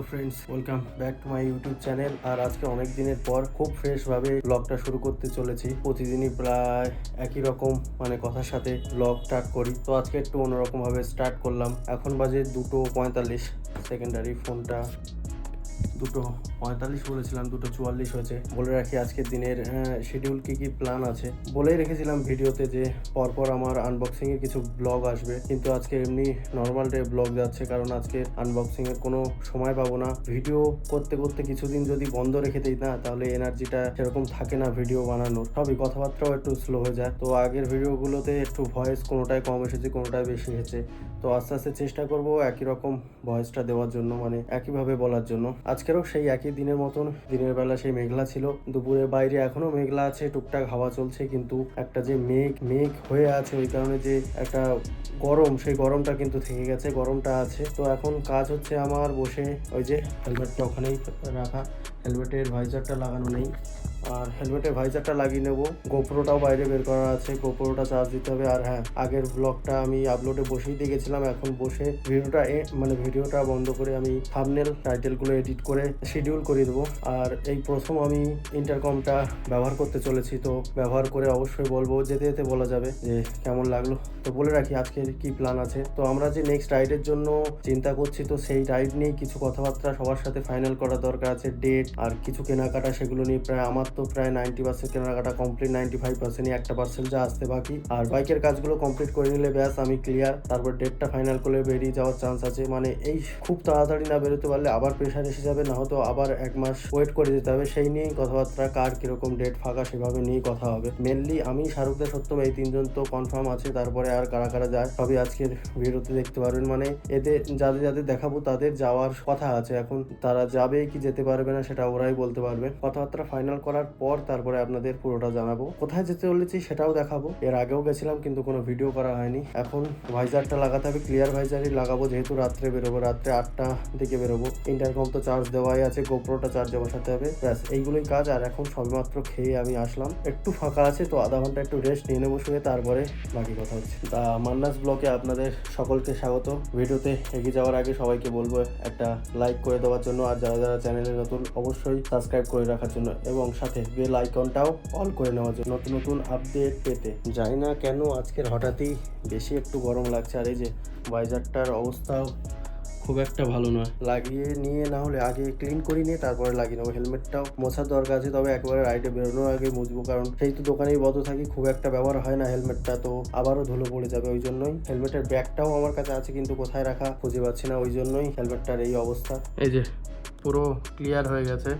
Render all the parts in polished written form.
Friends, welcome back to my YouTube channel. আর আজকে অনেক দিনের পর খুব ফ্রেশ ভাবে ব্লগটা শুরু করতে চলেছি। প্রতিদিনই প্রায় একই রকম কথার সাথে ব্লগ স্টার্ট করি, তো আজকে একটু অন্যরকম ভাবে স্টার্ট করলাম। এখন বাজে 2:45, সেকেন্ডারি ফোনটা 2:45 বলেছিলাম, 2:44 হয়েছে। বলে রাখি আজকের দিনের শিডিউল কি প্ল্যান আছে। বলেই রেখেছিলাম ভিডিওতে যে পরপর আমার আনবক্সিং এর কিছু ব্লগ আসবে, কিন্তু আজকে এমনি নর্মাল ডে ব্লগ যাচ্ছে, কারণ আজকে আনবক্সিং এর কোনো সময় পাবো না। ভিডিও করতে করতে কিছুদিন যদি বন্ধ রেখে দিই না, তাহলে এনার্জিটা সেরকম থাকে না ভিডিও বানানোর। সবই কথাবার্তাও একটু স্লো হয়ে যায়। তো আগের ভিডিওগুলোতে একটু ভয়েস কোনোটায় কম এসেছে, কোনোটায় বেশি এসেছে। তো আস্তে আস্তে চেষ্টা করব একই রকম ভয়েসটা দেওয়ার জন্য, একইভাবে বলার জন্য। আজকেরও সেই একই দিনের মতন, দিনের বেলা সেই মেঘলা ছিল, দুপুরে বাইরে এখনো মেঘলা আছে, টুকটাক হাওয়া চলছে, কিন্তু একটা যে মেঘ হয়ে আছে, ওই কারণে যে একটা গরম, সেই গরমটা কিন্তু থেকে গেছে, গরমটা আছে। তো এখন কাজ হচ্ছে আমার বসে, ওই যে হেলমেটটা ওখানেই রাখা, হেলমেটের ভাইজারটা লাগানো নেই, আর হেলমেটের ভাইজারটা লাগিয়ে নেবো। গোপ্রোটাও বাইরে বের করা আছে, গোপ্রোটা চার্জ দিতে হবে। আর হ্যাঁ, আগের ব্লগটা আমি আপলোডে বসেই দিয়ে গেছিলাম, এখন বসে ভিডিওটা বন্ধ করে আমি থাম্বনেল টাইটেলগুলো এডিট করে শিডিউল করে দেবো। আর এই প্রথম আমি ইন্টারকমটা ব্যবহার করতে চলেছি, তো ব্যবহার করে অবশ্যই বলবো, যেতে যেতে বলা যাবে যে কেমন লাগলো। তো বলে রাখি আজকের কি প্ল্যান আছে। তো আমরা যে নেক্সট রাইডের জন্য চিন্তা করছি, তো সেই রাইড নিয়ে কিছু কথাবার্তা সবার সাথে ফাইনাল করা দরকার আছে। ডেট আর কিছু কেনাকাটা, সেগুলো নিয়ে আমার তো প্রায় 90% কেনাকাটা কমপ্লিট, 95%, 1% যা আসতে বাকি। আর বাইকের কাজগুলো কমপ্লিট করে নিলে ব্যাস আমি ক্লিয়ার। তারপর ডেটটা ফাইনাল করলে বেরিয়ে যাওয়ার চান্স আছে। এই খুব তাড়াতাড়ি না বেরোতে পারলে আবার প্রেশার এসে যাবে, না হয়তো আবার 1 মাস ওয়েট করে যেতে হবে। সেই নিয়েই কথাবার্তা, কার কিরকম ডেট ফাঁকা সেভাবে নিয়েই কথা হবে। মেনলি আমি, শাহরুখ দা, সত্যম, এই 3 জন তো কনফার্ম আছে। তারপরে আর কারা কারা যায় সবই আজকের ভিডিওতে দেখতে পারবেন। এদের যাদের দেখাবো তাদের যাওয়ার কথা আছে। এখন তারা যাবে কি যেতে পারবে না সেটা ওরাই বলতে পারবে। কথাবার্তা ফাইনাল করার পর তারপরে আপনাদের পুরোটা জানাবো। কোথায় যেতে চলেছি সেটাও দেখাবো। এর আগেও গেছিলাম, কিন্তু কোনো ভিডিও করা হয়নি। এখন ভাইজারটা লাগাতে হবে, ক্লিয়ার ভাইজারই লাগাবো, যেহেতু রাত্রে বেরোবো, রাত্রে 8টা দিকে বেরোবো। ইন্টারকম তো চার্জ দেওয়াই আছে, গোপ্রোটা চার্জে বসাতে হবে, ব্যাস এইগুলোই কাজ। আর এখন সবেমাত্র খেয়ে আমি আসলাম, একটু ফাঁকা আছে, তো আধা ঘন্টা একটু রেস্ট নিয়ে নেবো শুয়ে, তারপরে বাকি কথা হচ্ছে। তা মান্নাস ব্লগে আপনাদের সকলকে স্বাগত। ভিডিওতে এগিয়ে যাওয়ার আগে সবাইকে বলবো একটা লাইক করে দেওয়ার জন্য, আর যারা যারা চ্যানেলে নতুন অবশ্যই সাবস্ক্রাইব করে রাখার জন্য, এবং সাথে বেল আইকনটাও অল করে নেওয়ার জন্য, নতুন নতুন আপডেট পেতে। জানি না কেন আজকের হঠাৎই বেশি একটু গরম লাগছে। আর এই যে ভাইজারটার অবস্থাও খুব একটা ভালো নয়, লাগিয়ে নিয়ে না হলে আগে ক্লিন করে নিয়ে তারপরে লাগিয়ে নেবো। হেলমেটটাও মোছার দরকার আছে, তবে একেবারে রাইডে বেরোনোর আগে মুছবো, কারণ সেই তো দোকানেই বদ্ধ থাকি, খুব একটা ব্যবহার হয় না হেলমেটটা, তো আবারও ধুলো পড়ে যাবে। ওই জন্যই হেলমেটের ব্যাগটাও আমার কাছে আছে, কিন্তু কোথায় রাখা খুঁজে পাচ্ছি না, ওই জন্যই হেলমেটটার এই অবস্থা। এই যে পুরো ক্লিয়ার হয়ে গেছে,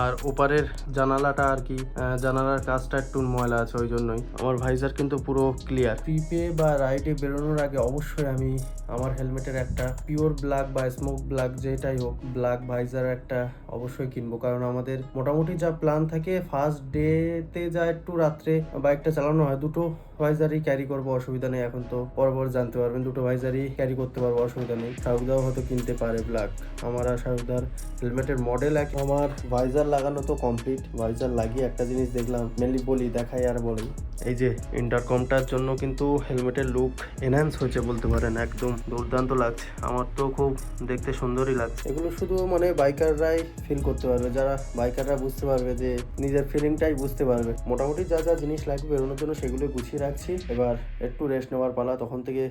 আর ওপারের জানালাটা আর কি, জানালার কাজটা একটু ময়লা আছে, ওই জন্যই। আমার ভাইজার কিন্তু পুরো ক্লিয়ার। ট্রিপে বা রাইডে বেরোনোর আগে অবশ্যই আমি আমার হেলমেটের একটা পিওর ব্ল্যাক বা স্মোক ব্ল্যাক, যেটাই হোক, ব্ল্যাক ভাইজার একটা অবশ্যই কিনবো, কারণ আমাদের মোটামুটি যা প্ল্যান থাকে, ফার্স্ট ডেতে যা একটু রাত্রে বাইকটা চালানো হয়, দুটো ভাইজারই ক্যারি করবো, অসুবিধা নেই। এখন তো পরপর জানতে পারবেন, দুটো ভাইজারই ক্যারি করতে পারবো, অসুবিধা নেই। শাহরুখদাও হয়তো কিনতে পারে ব্ল্যাক। আমার আর শাহরুখদার হেলমেটের মডেল এক। আমার ভাইজার লাগানো তো কমপ্লিট, ভাইজার লাগিয়ে একটা জিনিস দেখলাম, মেনলি বলি, দেখাই আর বলি। এই যে ইন্টারকমটার জন্য কিন্তু হেলমেটের লুক এনহ্যান্স হয়েছে বলতে পারেন, একদম দুর্দান্ত লাগছে। আমার তো খুব দেখতে সুন্দরই লাগছে। এগুলো শুধু বাইকাররাই ফিল করতে পারবে, যারা বাইকাররা বুঝতে পারবে, যে নিজের ফিলিংটাই বুঝতে পারবে। মোটামুটি যা যা জিনিস লাগবে বেরোনোর জন্য সেগুলো গুছিয়ে রাখছি। এবার একটু রেস্ট নেওয়ার পালা। তখন থেকে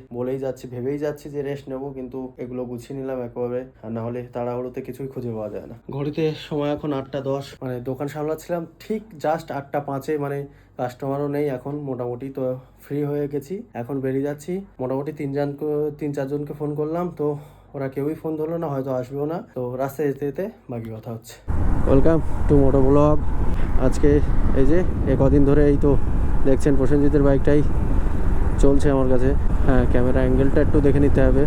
ভেবেই যাচ্ছি যে রেস্ট নেবো, কিন্তু এগুলো গুছিয়ে নিলাম একেবারে, আর না হলে তাড়াহুড়োতে কিছুই খুঁজে পাওয়া যায় না। ঘড়িতে সময় এখন 8টা 10, দোকান সামলাচ্ছিলাম ঠিক জাস্ট 8টা 5-এ, কাস্টমারও নেই এখন মোটামুটি, তো ফ্রি হয়ে গেছি, এখন বেরিয়ে যাচ্ছি। মোটামুটি 3-4জনকে ফোন করলাম, তো ওরা কেউই ফোন ধরলো না, হয়তো আসবেও না। তো রাস্তায় যেতে যেতে বাকি কথা হচ্ছে। Welcome to moto blog. আজকে এই যে কদিন ধরে এই তো দেখছেন প্রসেনজিতের বাইকটাই চলছে আমার কাছে। হ্যাঁ, ক্যামেরা অ্যাঙ্গেলটা একটু দেখে নিতে হবে।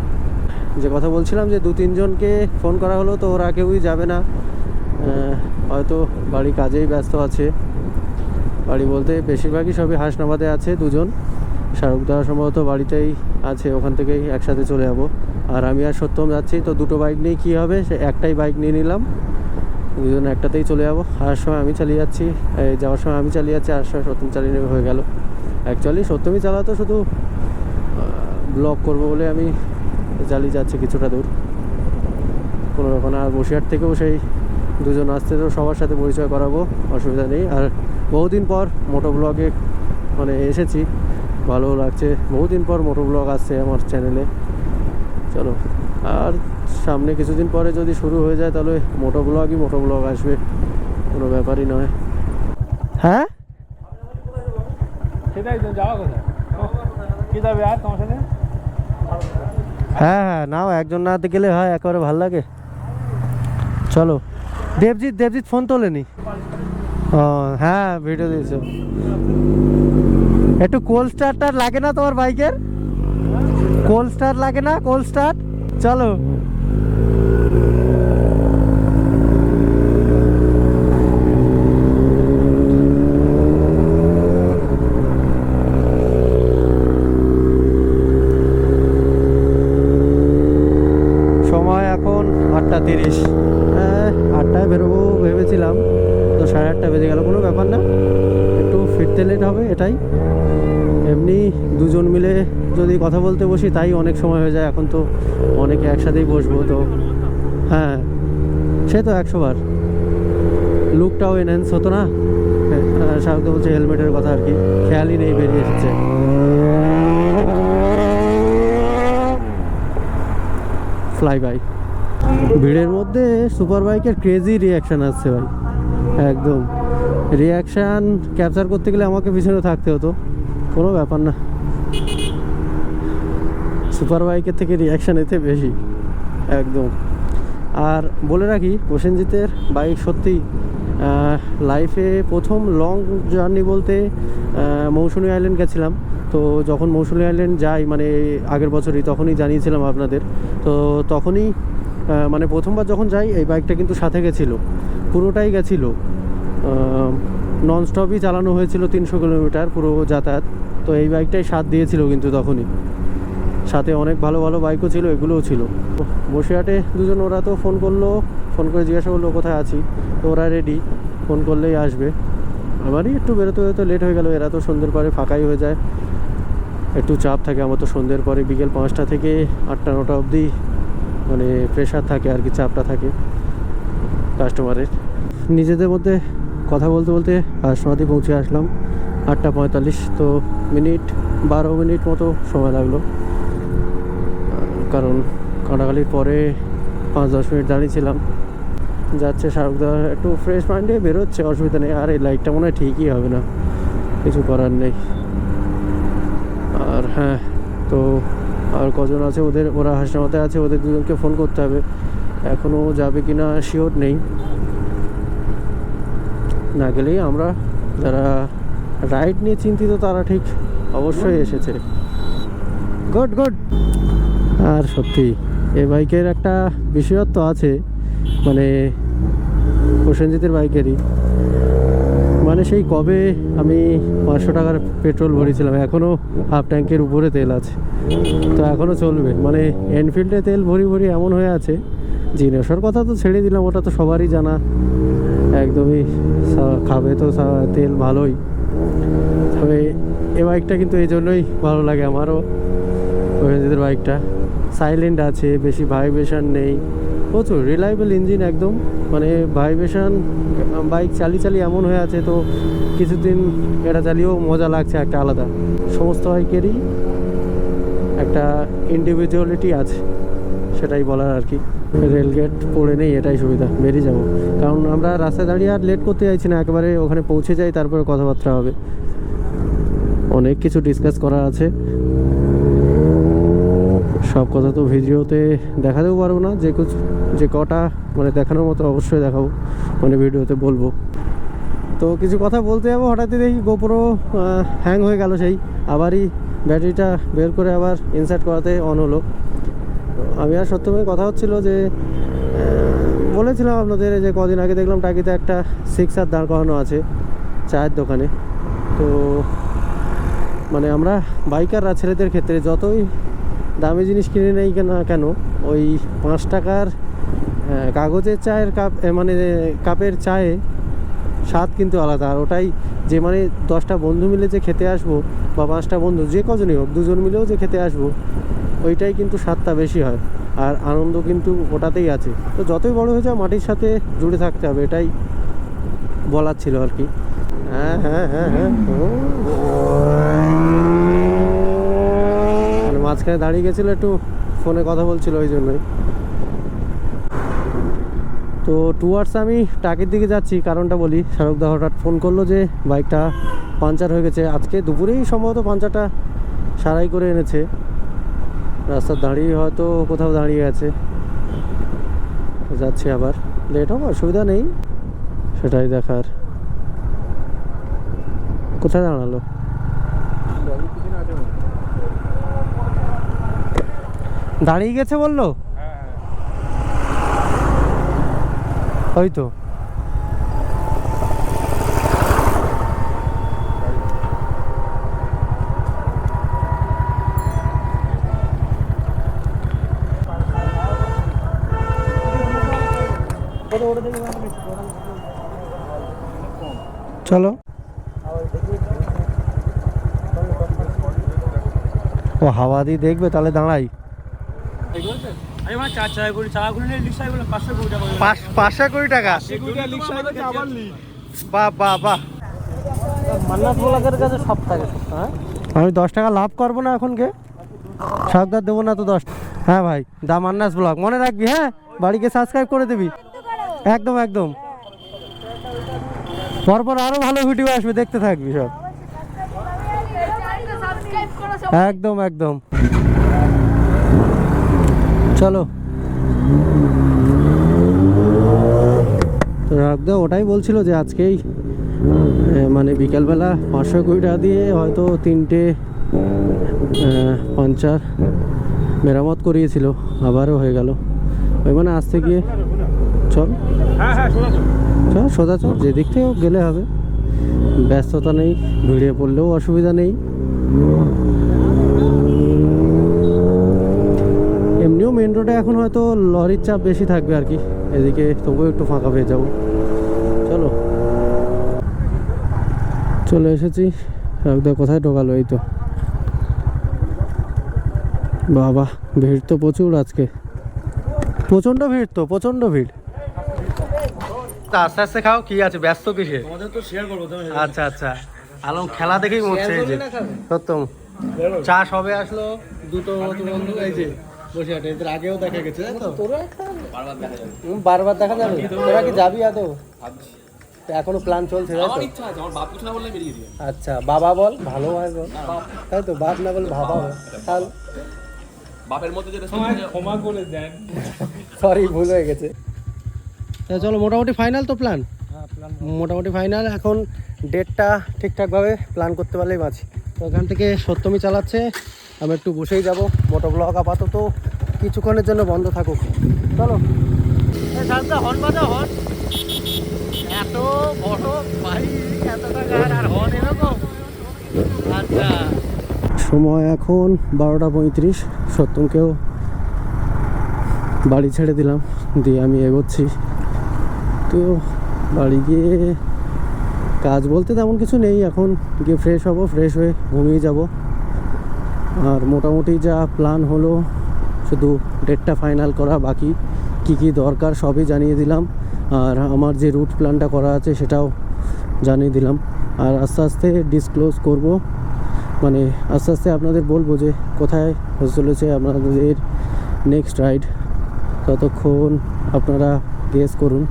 যে কথা বলছিলাম, যে 2-3জনকে ফোন করা হলো, তো ওরা কেউই যাবে না, হয়তো বাড়ি কাজেই ব্যস্ত আছে। বাড়ি বলতে বেশিরভাগই সবই হাসনাবাদে আছে। 2জন, শাহরুখদা সম্ভবত বাড়িতেই আছে, ওখান থেকেই একসাথে চলে যাবো। আর আমি আর সত্যম যাচ্ছি, তো দুটো বাইক নিয়ে কী হবে, সে একটাই বাইক নিয়ে নিলাম, 2জন একটাতেই চলে যাবো। আসার সময় আমি চালিয়ে যাচ্ছি, যাওয়ার সময় আমি চালিয়ে যাচ্ছি, আসার সময় সত্যম চালিয়ে নেবে, হয়ে গেল। অ্যাকচুয়ালি সত্যমই চালাতো, শুধু ব্লগ করবো বলে আমি চালিয়ে যাচ্ছি কিছুটা দূর। কোনো ব্যাপার না। আর বসিরহাট থেকেও সেই দুজন আসছে, তো সবার সাথে পরিচয় করাবো, অসুবিধা নেই। আর বহুদিন পর মোটো ব্লগে মানে এসেছি, ভালো লাগছে, বহুদিন পর মোটো ব্লগ আসছে আমার চ্যানেলে। চলো, আর সামনে কিছুদিন পরে যদি শুরু হয়ে যায় তাহলে মোটো ব্লগ আসবে, কোনো ব্যাপারই নয়। হ্যাঁ সেটাই তো, যাওয়া কোথায় কি যাবে আর তোমার সাথে? হ্যাঁ হ্যাঁ, নাও, একজন না গেলে হয়, একেবারে ভাল লাগে। চলো। দেবজিৎ ফোন তোলেনি? ও হ্যাঁ, ভিডিও দিয়েছো। একটু কোল্ড স্টার্টার লাগে না তোমার বাইকের? কোল্ড স্টার্ট লাগে না? Cold start. চলো। সময় এখন 8:30। হ্যাঁ, 8টায় বেরোবো ভেবেছিলাম, তো 8:30 বেজে গেল। কোনো ব্যাপার না, একটু ফিরতে লেট হবে এটাই। এমনি দুজন মিলে যদি কথা বলতে বসি তাই অনেক সময় হয়ে যায়। এখন তো অনেকে একসাথেই বসবো, তো হ্যাঁ সে তো 100 বার। লুকটাও এনহ্যান্স হতো না। শাহরুখ বলছে হেলমেটের কথা, আর কি খেয়ালই নেই, বেরিয়ে এসেছে। Fly by. ভিড়ের মধ্যে সুপার বাইকের ক্রেজি রিয়াকশান আসছে ভাই, একদম। রিয়াকশান ক্যাপচার করতে গেলে আমাকে পিছনে থাকতে হতো, কোনো ব্যাপার না। সুপার বাইকের থেকে রিয়াকশান এতে বেশি, একদম। আর বলে রাখি, প্রসেনজিতের বাইক সত্যি লাইফে প্রথম লং জার্নি বলতে মৌসুমী আইল্যান্ড গেছিলাম। তো যখন মৌসুমী আইল্যান্ড যাই, মানে আগের বছরই, তখনই জানিয়েছিলাম আপনাদের। তো তখনই মানে প্রথমবার যখন যাই, এই বাইকটা কিন্তু সাথে গেছিলো, পুরোটাই গেছিলো, ননস্টপই চালানো হয়েছিল 300 কিলোমিটার পুরো যাতায়াত। তো এই বাইকটাই সাথ দিয়েছিল কিন্তু তখনই। সাথে অনেক ভালো ভালো বাইকও ছিল, এগুলোও ছিল। বসিরহাটে দুজন, ওরা তো ফোন করে জিজ্ঞাসা করলো কোথায় আছি, তো ওরা রেডি, ফোন করলেই আসবে। আমারই একটু বেরোতে লেট হয়ে গেল, এরা তো সন্ধ্যের পরে ফাঁকাই হয়ে যায়, একটু চাপ থাকে। আমার তো সন্ধ্যের পরে বিকেল 5টা থেকে 8টা-9টা অবধি মানে প্রেশার থাকে আর কি, চাপটা থাকে কাস্টমারের। নিজেদের মধ্যে কথা বলতে বলতে হাসনাবাদে পৌঁছে আসলাম 8:45। তো 12 মিনিট মতো সময় লাগলো, কারণ কাঁটাখালির পরে 5-10 মিনিট দাঁড়িয়েছিলাম। যাচ্ছে শাহরুখদা, একটু ফ্রেশ মাইন্ডে বেরোচ্ছে, অসুবিধা নেই। আর এই লাইটটা মনে হয় ঠিকই হবে না, কিছু করার নেই। আর হ্যাঁ, তো আর কজন আছে ওরা হাসনাবাদে আছে, ওদের দুজনকে ফোন করতে হবে। এখনও যাবে কি না শিওর নেই। না গেলেই আমরা যারা রাইড নিয়ে চিন্তিত তারা ঠিক অবশ্যই এসেছে। গুড। আর সত্যি এই বাইকের একটা বিশেষত্ব আছে, মানে প্রসেনজিতের বাইকেরই, মানে সেই কবে আমি 500 টাকার পেট্রোল ভরিয়েছিলাম, এখনও হাফ ট্যাঙ্কের উপরে তেল আছে, তো এখনও চলবে। মানে এনফিল্ডে তেল ভরি এমন হয়ে আছে। জিনিসের কথা তো ছেড়ে দিলাম, ওটা তো সবারই জানা, একদমই খাবে তো তেল ভালোই। তবে এ বাইকটা কিন্তু এই জন্যই ভালো লাগে আমারও, প্রসেনজিতের বাইকটা। সাইলেন্ট আছে, বেশি ভাইব্রেশন নেই, প্রচুর রিলায়েবল ইঞ্জিন একদম। মানে ভাইব্রেশন বাইক চালিয়ে এমন হয়ে আছে, তো কিছুদিন এটা চালিয়েও মজা লাগছে একটা আলাদা। সমস্ত বাইকেরই একটা ইন্ডিভিজুয়ালিটি আছে, সেটাই বলার আর কি। রেলগেট পড়ে নেই, এটাই সুবিধা, বেরিয়ে যাব। কারণ আমরা রাস্তায় দাঁড়িয়ে আর লেট করতে চাইছি না, একেবারে ওখানে পৌঁছে যাই, তারপরে কথাবার্তা হবে। অনেক কিছু ডিসকাস করার আছে, সব কথা তো ভিডিওতে দেখাতেও পারবো না। যে কটা মানে দেখানোর মতো অবশ্যই দেখাবো, মানে ভিডিওতে বলবো। তো কিছু কথা বলতে যাবো, হঠাৎই দেখি গোপ্রো হ্যাং হয়ে গেল। সেই আবারই ব্যাটারিটা বের করে আবার ইনসার্ট করাতে অন হলো। আমি আর সত্যময় কথা হচ্ছিল যে বলেছিলাম আপনাদের যে কদিন আগে দেখলাম টাকিতে একটা 6R দাঁড় করানো আছে চায়ের দোকানে। তো মানে আমরা বাইকাররা, ছেলেদের ক্ষেত্রে যতই দামি জিনিস কিনে নেই না কেন, ওই 5 টাকার কাগজের চায়ের কাপ, মানে কাপের চায়ে স্বাদ কিন্তু আলাদা। আর ওটাই যে মানে 10টা বন্ধু মিলে যে খেতে আসবো, বা 5টা বন্ধু, যে কজনই হোক, 2জন মিলেও যে খেতে আসবো, ওইটাই কিন্তু স্বাদটা বেশি হয়। আর আনন্দ কিন্তু ওটাতেই আছে। তো যতই বড় হয়ে যাও মাটির সাথে জুড়ে থাকতে হবে, এটাই বলার ছিল আর কি। হ্যাঁ হ্যাঁ হ্যাঁ হ্যাঁ, মানে মাঝখানে দাঁড়িয়ে গেছিলো, একটু ফোনে কথা বলছিল ওই জন্যই। তো টুয়ার্ডস আমি টাকির দিকে যাচ্ছি, কারণটা বলি। শাহরুখদা হঠাৎ ফোন করলো যে বাইকটা পাঞ্চার হয়ে গেছে। আজকে দুপুরেই সম্ভবত পাঞ্চারটা সারাই করে এনেছে, রাস্তার দাঁড়িয়ে হয়তো কোথাও দাঁড়িয়ে আছে। যাচ্ছি আবার, লেট হবে, অসুবিধা নেই, সেটাই দেখার। কোথায় দাঁড়ালো? দাঁড়িয়ে গেছে বললো, ওই তো। চলো, ও হাওয়া দিয়ে দেখবে, তাহলে দাঁড়াই। 500 টাকা, বাহ বাহ বাহ। মান্নাত ব্লগের কাছে সব থাকে। হ্যাঁ, আমি 10 টাকা লাভ করবো না এখন, কে শাকদার দেবো না তো 10। হ্যাঁ ভাই, দা মান্নাস ব্লগ মনে রাখবি, হ্যাঁ বাড়িকে সাবস্ক্রাইব করে দিবি। একদম একদম, পরপর আরো ভালো ভিডিও আসবে, দেখতে থাকবি সব। একদম একদম, চলো। তো রাখদা ওটাই বলছিল যে আজকেই মানে বিকালবেলা 520 টাকা দিয়ে হয়তো 3টে পাঞ্চার মেরামত করিয়েছিল, আবারও হয়ে গেল। ওই মানে আসতে গিয়ে চল, চল সোজা চল, যেদিক থেকে গেলে হবে, ব্যস্ততা নেই, ভিড়ে পড়লেও অসুবিধা নেই। এমনিও মেন রোডে এখন হয়তো লরির চাপ বেশি থাকবে আর কি, এদিকে তবুও একটু ফাঁকা পেয়ে যাবো। চলো, চলে এসেছি। একদম কোথায় ঢোকালো? এই তো। বাবা, ভিড় তো প্রচুর আজকে, প্রচন্ড ভিড়, তো প্রচন্ড ভিড়। আস্তে আস্তে খাও, কি আছে, ব্যস্ত কিসে? আচ্ছা আচ্ছা, আলম খেলা দেখেই মরছে। এই যে সত্যম চা সবে আসলো, দুটো বন্ধু এই যে বসে আছে, এদের আগেও দেখা গেছে, তাই তো? বারবার দেখা যাবে। তোরা কি যাবি আদৌ? এখনো প্ল্যান চলছে, তাই তো? আচ্ছা, বাবা বল, ভালো হয় বল, তাই তো? বাপ না বল, বাবা বল, তাহলে বাপের মধ্যে যেটা ক্ষমা করে দেন, সরি ভুল হয়ে গেছে। চলো, মোটামুটি ফাইনাল তো প্ল্যান? মোটামুটি ফাইনাল। এখন ডেটটা ঠিকঠাকভাবে প্ল্যান করতে পারলেই বাঁচি। তো এখান থেকে সত্যমি চালাচ্ছে, আমি একটু বসেই যাব। মোটো ব্লগ আপাতত কিছুক্ষণের জন্য বন্ধ থাকুক। চলো, হর্ন বাজা, হর্ন এত বড় বাইক, এত টাকার আর হর্ন এরকম। আচ্ছা, সময় এখন 12টা 35। সত্যমকেও বাড়ি ছেড়ে দিলাম, দিয়ে আমি এগোচ্ছি। তো বাড়ি গিয়ে কাজ বলতে তেমন কিছু নেই, এখন গিয়ে ফ্রেশ হব, ফ্রেশ হয়ে ঘুমিয়ে যাব। আর মোটামুটি যা প্ল্যান হলো, শুধু ডেটটা ফাইনাল করা বাকি। কি কি দরকার সবই জানিয়ে দিলাম, আর আমার যে রুট প্ল্যানটা করা আছে সেটাও জানিয়ে দিলাম। আর আস্তে আস্তে ডিসক্লোজ করব, মানে আস্তে আস্তে আপনাদের বলবো যে কোথায় হতে চলেছে আপনাদের নেক্সট রাইড। ততক্ষণ আপনারা গেস করুন।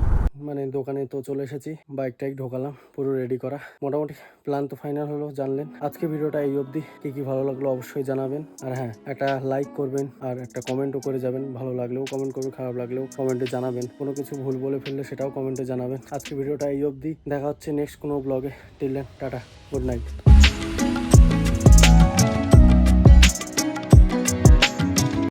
মানে দোকানে তো চলে এসেছি, বাইকটাই ঢোকালাম, পুরো রেডি করা। মোটামুটি প্ল্যান তো ফাইনাল হলো, জানলেন। আজকে ভিডিওটা এই অবধি। কি ভালো লাগলো অবশ্যই জানাবেন, আর হ্যাঁ, একটা লাইক করবেন আর একটা কমেন্টও করে যাবেন। ভালো লাগলেও কমেন্ট করবেন, খারাপ লাগলেও কমেন্টে জানাবেন। কোনো কিছু ভুল বলে ফেললে সেটাও কমেন্টে জানাবেন। আজকে ভিডিওটা এই অবধি, দেখা হচ্ছে নেক্সট কোনো ব্লগে। Till then, tata, good night.